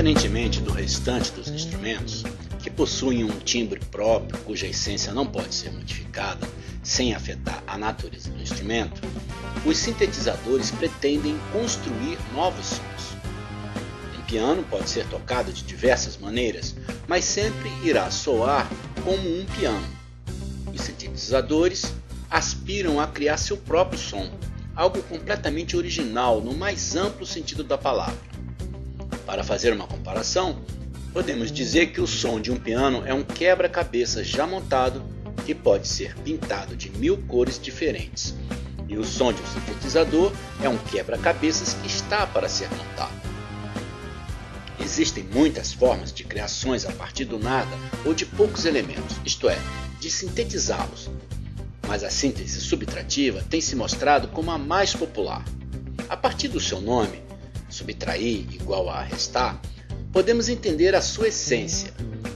Diferentemente do restante dos instrumentos, que possuem um timbre próprio cuja essência não pode ser modificada sem afetar a natureza do instrumento, os sintetizadores pretendem construir novos sons. Um piano pode ser tocado de diversas maneiras, mas sempre irá soar como um piano. Os sintetizadores aspiram a criar seu próprio som, algo completamente original no mais amplo sentido da palavra. Para fazer uma comparação, podemos dizer que o som de um piano é um quebra-cabeça já montado que pode ser pintado de 1000 cores diferentes, e o som de um sintetizador é um quebra-cabeças que está para ser montado. Existem muitas formas de criações a partir do nada ou de poucos elementos, isto é, de sintetizá-los, mas a síntese subtrativa tem se mostrado como a mais popular. A partir do seu nome, subtrair igual a restar, podemos entender a sua essência.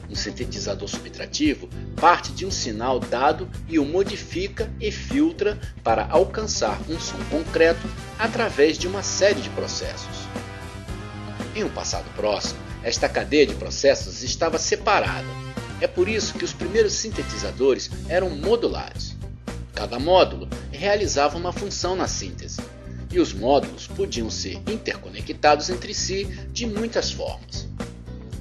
Um sintetizador subtrativo parte de um sinal dado e o modifica e filtra para alcançar um som concreto através de uma série de processos. Em um passado próximo, esta cadeia de processos estava separada. É por isso que os primeiros sintetizadores eram modulares. Cada módulo realizava uma função na síntese, e os módulos podiam ser interconectados entre si de muitas formas.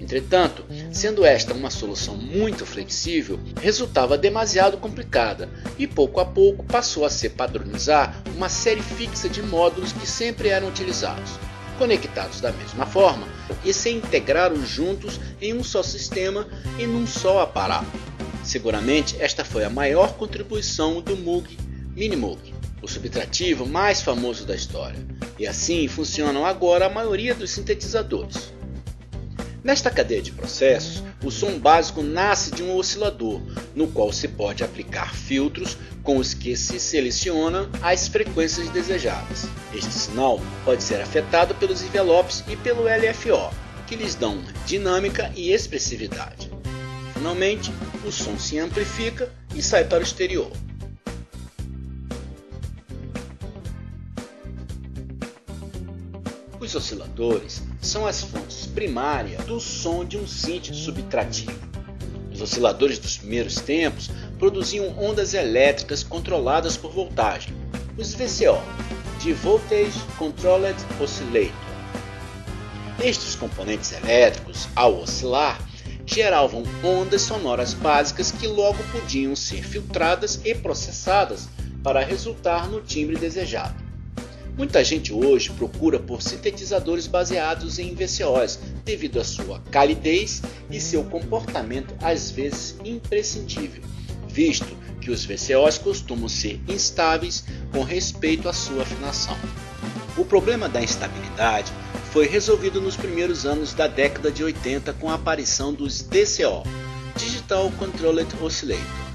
Entretanto, sendo esta uma solução muito flexível, resultava demasiado complicada e pouco a pouco passou a se padronizar uma série fixa de módulos que sempre eram utilizados, conectados da mesma forma e se integraram juntos em um só sistema e num só aparato. Seguramente esta foi a maior contribuição do Moog Minimoog, o subtrativo mais famoso da história, e assim funcionam agora a maioria dos sintetizadores. Nesta cadeia de processos, o som básico nasce de um oscilador, no qual se pode aplicar filtros com os que se seleciona as frequências desejadas. Este sinal pode ser afetado pelos envelopes e pelo LFO, que lhes dão dinâmica e expressividade. Finalmente, o som se amplifica e sai para o exterior. Os osciladores são as fontes primárias do som de um synth subtrativo. Os osciladores dos primeiros tempos produziam ondas elétricas controladas por voltagem, os VCO, de Voltage Controlled Oscillator. Estes componentes elétricos, ao oscilar, geravam ondas sonoras básicas que logo podiam ser filtradas e processadas para resultar no timbre desejado. Muita gente hoje procura por sintetizadores baseados em VCOs devido à sua calidez e seu comportamento às vezes imprescindível, visto que os VCOs costumam ser instáveis com respeito à sua afinação. O problema da instabilidade foi resolvido nos primeiros anos da década de 80 com a aparição dos DCO, Digital Controlled Oscillator.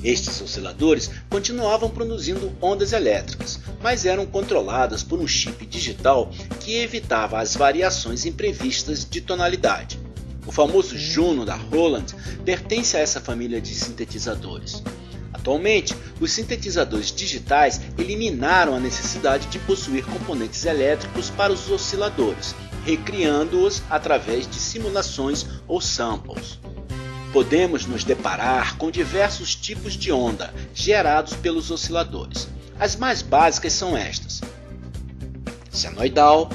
Estes osciladores continuavam produzindo ondas elétricas, mas eram controladas por um chip digital que evitava as variações imprevistas de tonalidade. O famoso Juno da Roland pertence a essa família de sintetizadores. Atualmente, os sintetizadores digitais eliminaram a necessidade de possuir componentes elétricos para os osciladores, recriando-os através de simulações ou samples. Podemos nos deparar com diversos tipos de onda gerados pelos osciladores. As mais básicas são estas: senoidal,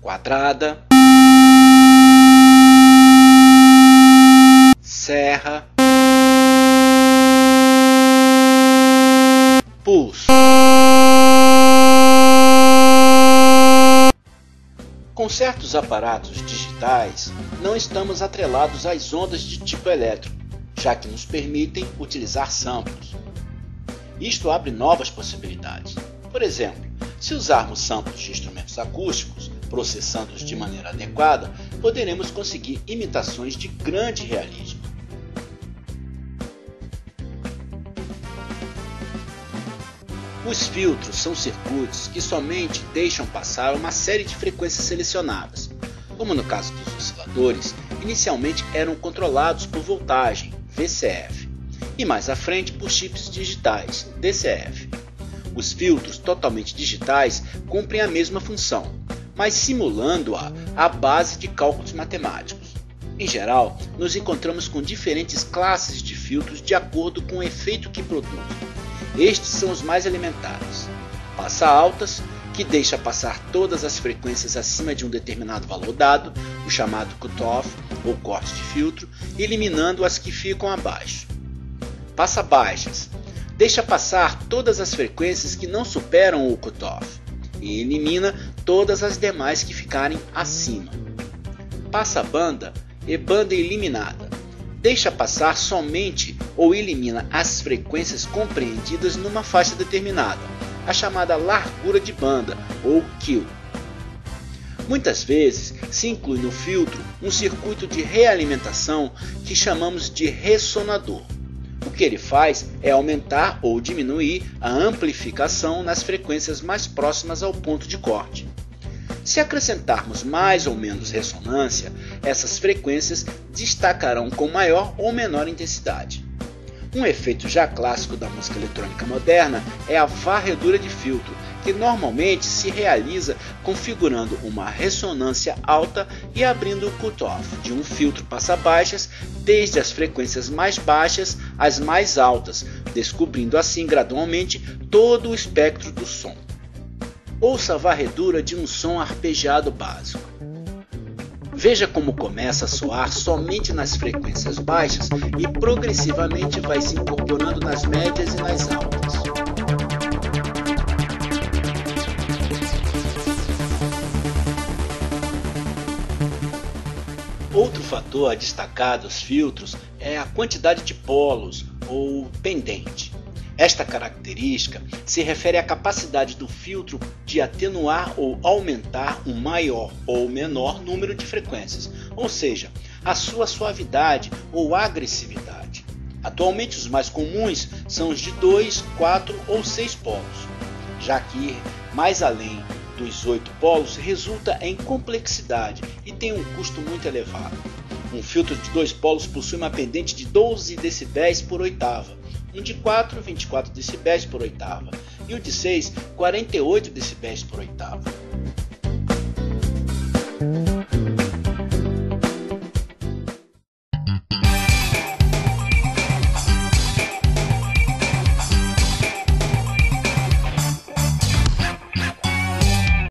quadrada, serra, pulso. Com certos aparatos digitais, não estamos atrelados às ondas de tipo elétrico, já que nos permitem utilizar samples. Isto abre novas possibilidades. Por exemplo, se usarmos samples de instrumentos acústicos, processando-os de maneira adequada, poderemos conseguir imitações de grande realismo. Os filtros são circuitos que somente deixam passar uma série de frequências selecionadas. Como no caso dos osciladores, inicialmente eram controlados por voltagem, VCF, e mais à frente por chips digitais, DCF. Os filtros totalmente digitais cumprem a mesma função, mas simulando-a à base de cálculos matemáticos. Em geral, nos encontramos com diferentes classes de filtros de acordo com o efeito que produzem. Estes são os mais elementares. Passa-altas, que deixa passar todas as frequências acima de um determinado valor dado, o chamado cutoff ou corte de filtro, eliminando as que ficam abaixo. Passa-baixas, deixa passar todas as frequências que não superam o cutoff e elimina todas as demais que ficarem acima. Passa-banda e banda eliminada, deixa passar somente ou elimina as frequências compreendidas numa faixa determinada, a chamada largura de banda ou kill. Muitas vezes se inclui no filtro um circuito de realimentação que chamamos de ressonador. O que ele faz é aumentar ou diminuir a amplificação nas frequências mais próximas ao ponto de corte. Se acrescentarmos mais ou menos ressonância, essas frequências destacarão com maior ou menor intensidade. Um efeito já clássico da música eletrônica moderna é a varredura de filtro, que normalmente se realiza configurando uma ressonância alta e abrindo o cutoff de um filtro passa-baixas desde as frequências mais baixas às mais altas, descobrindo assim gradualmente todo o espectro do som. Ouça a varredura de um som arpegiado básico. Veja como começa a soar somente nas frequências baixas e progressivamente vai se incorporando nas médias e nas altas. Outro fator a destacar dos filtros é a quantidade de polos ou pendente. Esta característica se refere à capacidade do filtro de atenuar ou aumentar um maior ou menor número de frequências, ou seja, a sua suavidade ou agressividade. Atualmente os mais comuns são os de 2, 4 ou 6 polos, já que ir mais além dos 8 polos resulta em complexidade e tem um custo muito elevado. Um filtro de 2 polos possui uma pendente de 12 dB por oitava, um de 4, 24 dB por oitava, e o de 6, 48 dB por oitava.